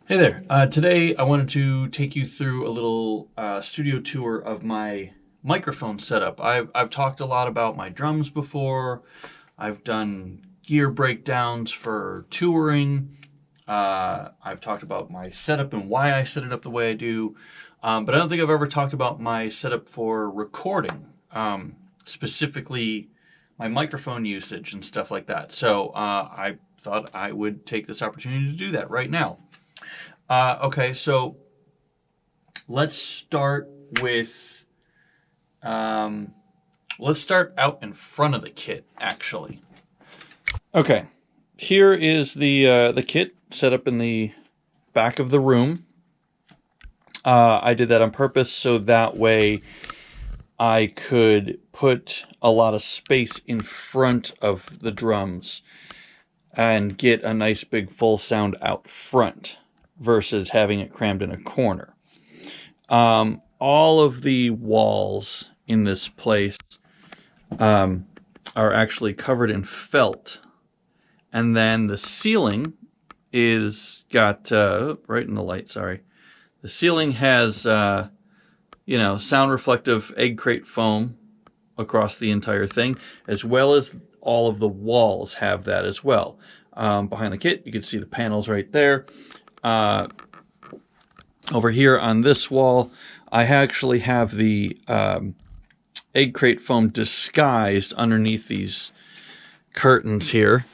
Hey there. Today I wanted to take you through a little studio tour of my microphone setup. I've talked a lot about my drums before. I've done gear breakdowns for touring. I've talked about my setup and why I set it up the way I do. But I don't think I've ever talked about my setup for recording, specifically my microphone usage and stuff like that. So I thought I would take this opportunity to do that right now. Okay, so let's start with, let's start out in front of the kit, actually. Okay, here is the kit set up in the back of the room. I did that on purpose so that way I could put a lot of space in front of the drums and get a nice big full sound out front versus having it crammed in a corner. All of the walls in this place are actually covered in felt. And then the ceiling is got, right in the light, sorry. The ceiling has, sound reflective egg crate foam across the entire thing, as well as all of the walls have that as well. Behind the kit, you can see the panels right there. Over here on this wall, I actually have the egg crate foam disguised underneath these curtains here.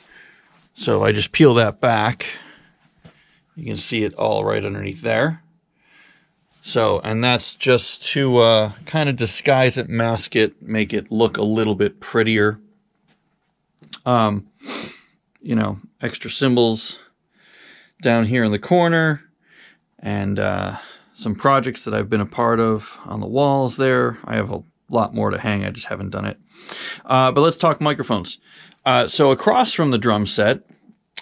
So I just peel that back. You can see it all right underneath there. So, and that's just to kind of disguise it, mask it, make it look a little bit prettier. Extra symbols down here in the corner, and some projects that I've been a part of on the walls there. I have a lot more to hang, I just haven't done it. But let's talk microphones. So across from the drum set,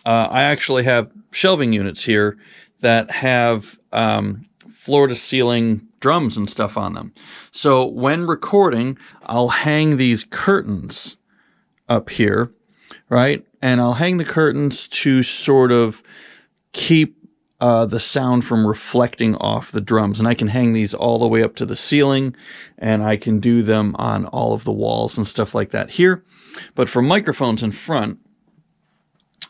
I actually have shelving units here that have floor-to-ceiling drums and stuff on them. So when recording, I'll hang these curtains up here, right? And I'll hang the curtains to sort of keep the sound from reflecting off the drums. And I can hang these all the way up to the ceiling, and I can do them on all of the walls and stuff like that here. But for microphones in front,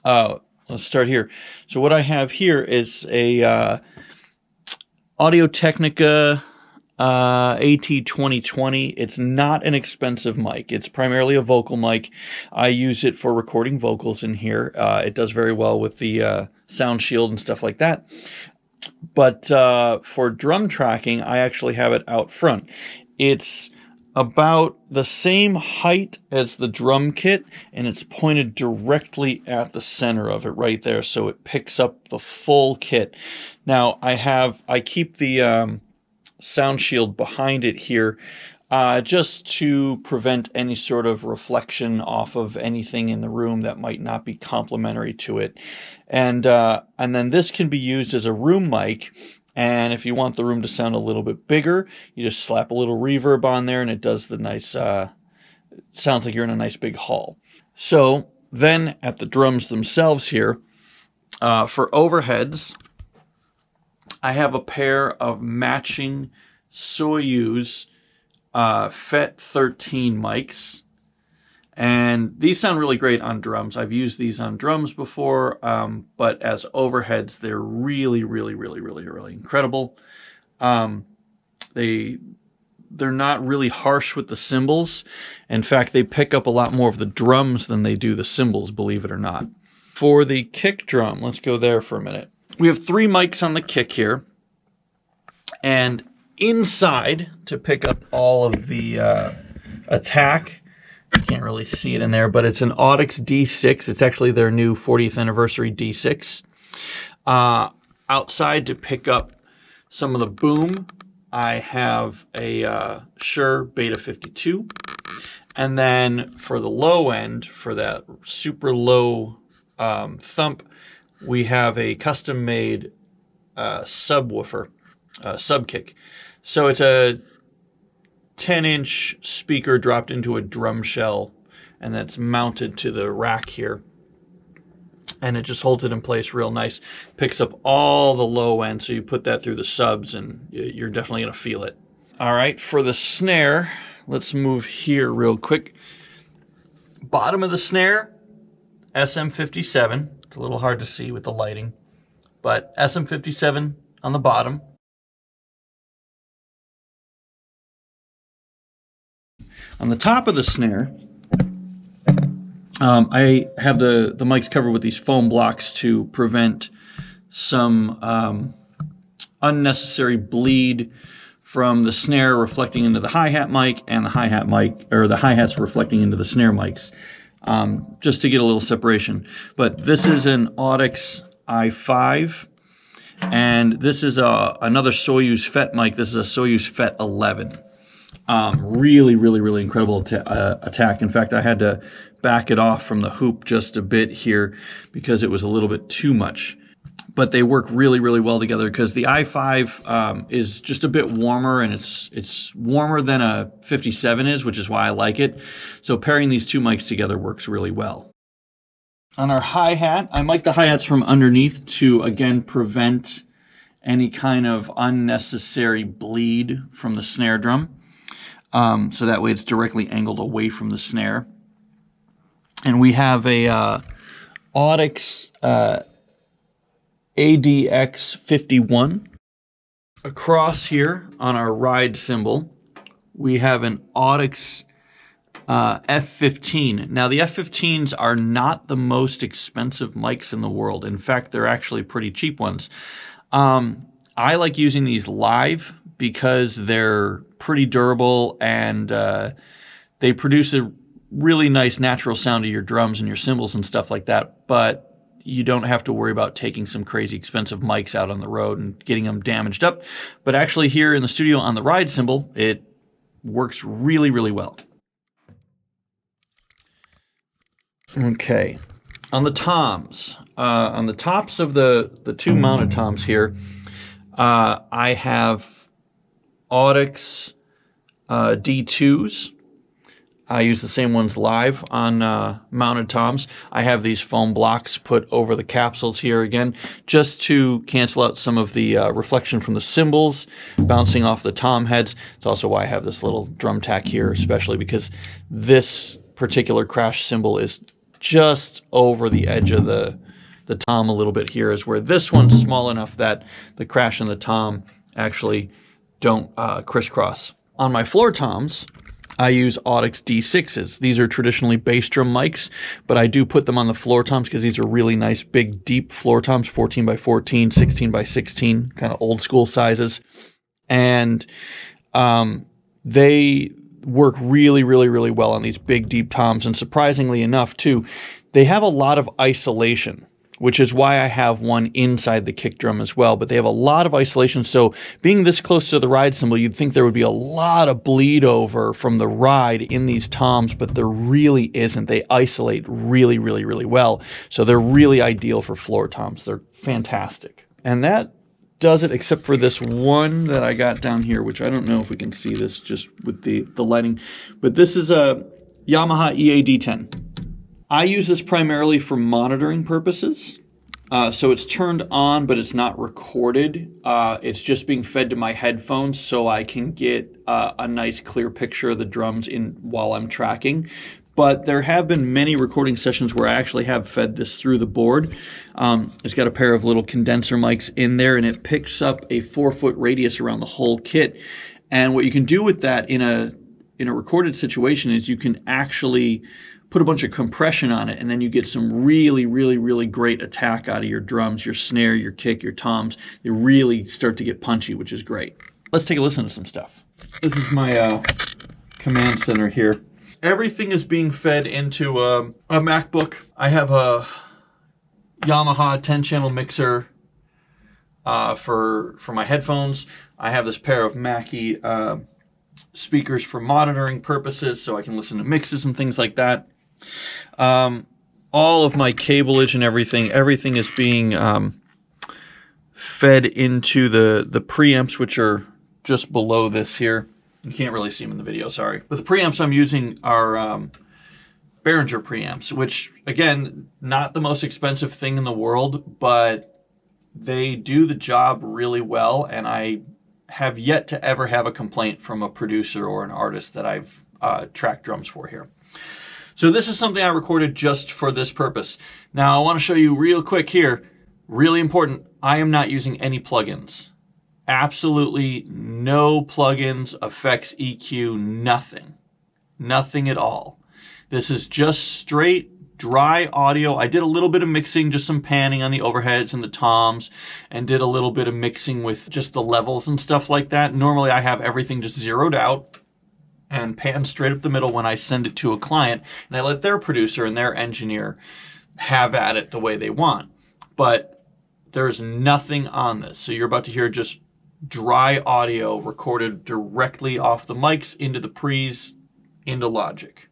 let's start here. So what I have here is a Audio-Technica AT2020. It's not an expensive mic. It's primarily a vocal mic. I use it for recording vocals in here. It does very well with the sound shield and stuff like that. But for drum tracking, I actually have it out front. It's about the same height as the drum kit, and it's pointed directly at the center of it right there, so it picks up the full kit. Now, I keep the sound shield behind it here just to prevent any sort of reflection off of anything in the room that might not be complementary to it. And then this can be used as a room mic. And if you want the room to sound a little bit bigger, you just slap a little reverb on there and it does the nice, sounds like you're in a nice big hall. So then at the drums themselves here, for overheads, I have a pair of matching Soyuze FET 13 mics. And these sound really great on drums. I've used these on drums before, but as overheads, they're really, really, really, really, really incredible. They're not really harsh with the cymbals. In fact, they pick up a lot more of the drums than they do the cymbals, believe it or not. For the kick drum, let's go there for a minute. We have 3 mics on the kick here. And inside, to pick up all of the attack, you can't really see it in there, but it's an Audix D6. It's actually their new 40th anniversary D6. Outside to pick up some of the boom, I have a Shure Beta 52. And then for the low end, for that super low thump, we have a custom-made subwoofer, subkick. So it's a 10-inch speaker dropped into a drum shell, and that's mounted to the rack here. and it just holds it in place real nice. Picks up all the low end, so you put that through the subs and you're definitely going to feel it. All right, for the snare, let's move here real quick. Bottom of the snare, SM57. It's a little hard to see with the lighting, but SM57 on the bottom. On the top of the snare, I have the mics covered with these foam blocks to prevent some unnecessary bleed from the snare reflecting into the hi-hat mic and the hi-hat mic, or the hi-hats reflecting into the snare mics, just to get a little separation. But this is an Audix i5, and this is another Soyuze FET mic. This is a Soyuze FET 11. Really, really, really incredible attack. In fact, I had to back it off from the hoop just a bit here because it was a little bit too much. But they work really, really well together because the i5 is just a bit warmer, and it's warmer than a 57 is, which is why I like it. So pairing these two mics together works really well. On our hi-hat, I mic the hi-hats from underneath to, again, prevent any kind of unnecessary bleed from the snare drum. So that way it's directly angled away from the snare. And we have a Audix ADX51. Across here on our ride cymbal, we have an Audix F15. Now, the F15s are not the most expensive mics in the world. In fact, they're actually pretty cheap ones. I like using these live because they're pretty durable and they produce a really nice natural sound to your drums and your cymbals and stuff like that. But you don't have to worry about taking some crazy expensive mics out on the road and getting them damaged up. But actually here in the studio on the ride cymbal, it works really, really well. Okay, on the toms, on the tops of the two mounted toms here, I have Audix D2s. I use the same ones live on mounted toms. I have these foam blocks put over the capsules here again, just to cancel out some of the reflection from the cymbals bouncing off the tom heads. It's also why I have this little drum tack here, especially because this particular crash cymbal is just over the edge of the tom a little bit here, is where this one's small enough that the crash and the tom actually don't crisscross. On my floor toms, I use Audix D6s. These are traditionally bass drum mics, but I do put them on the floor toms because these are really nice, big, deep floor toms, 14 by 14, 16 by 16, kind of old school sizes. And they work really, really, really well on these big, deep toms. And surprisingly enough, too, they have a lot of isolation, which is why I have one inside the kick drum as well. But they have a lot of isolation. So being this close to the ride cymbal, you'd think there would be a lot of bleed over from the ride in these toms, but there really isn't. They isolate really, really, really well. So they're really ideal for floor toms. They're fantastic. And that does it, except for this one that I got down here, which I don't know if we can see this just with the lighting. But this is a Yamaha EAD10. I use this primarily for monitoring purposes. So it's turned on, but it's not recorded. It's just being fed to my headphones so I can get a nice clear picture of the drums while I'm tracking. But there have been many recording sessions where I actually have fed this through the board. It's got a pair of little condenser mics in there, and it picks up a 4-foot radius around the whole kit. And what you can do with that in a recorded situation is you can actually put a bunch of compression on it, and then you get some really, really, really great attack out of your drums, your snare, your kick, your toms. They really start to get punchy, which is great. Let's take a listen to some stuff. This is my command center here. Everything is being fed into a MacBook. I have a Yamaha 10-channel mixer for my headphones. I have this pair of Mackie speakers for monitoring purposes, so I can listen to mixes and things like that. All of my cableage and everything is being fed into the preamps, which are just below this here. You can't really see them in the video, sorry. But the preamps I'm using are Behringer preamps, which, again, not the most expensive thing in the world, but they do the job really well, and I have yet to ever have a complaint from a producer or an artist that I've tracked drums for here. So this is something I recorded just for this purpose. Now I want to show you real quick here, really important, I am not using any plugins. Absolutely no plugins, effects, EQ, nothing. Nothing at all. This is just straight dry audio. I did a little bit of mixing, just some panning on the overheads and the toms, and did a little bit of mixing with just the levels and stuff like that. Normally I have everything just zeroed out and pan straight up the middle when I send it to a client, and I let their producer and their engineer have at it the way they want. But there's nothing on this. So you're about to hear just dry audio recorded directly off the mics into the pre's, into Logic.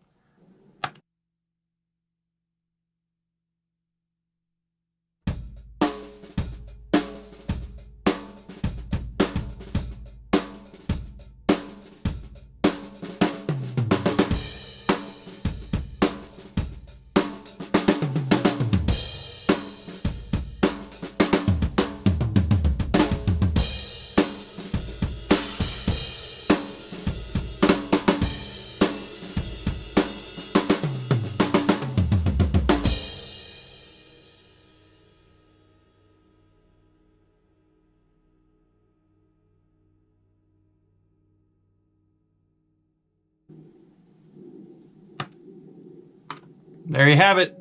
There you have it.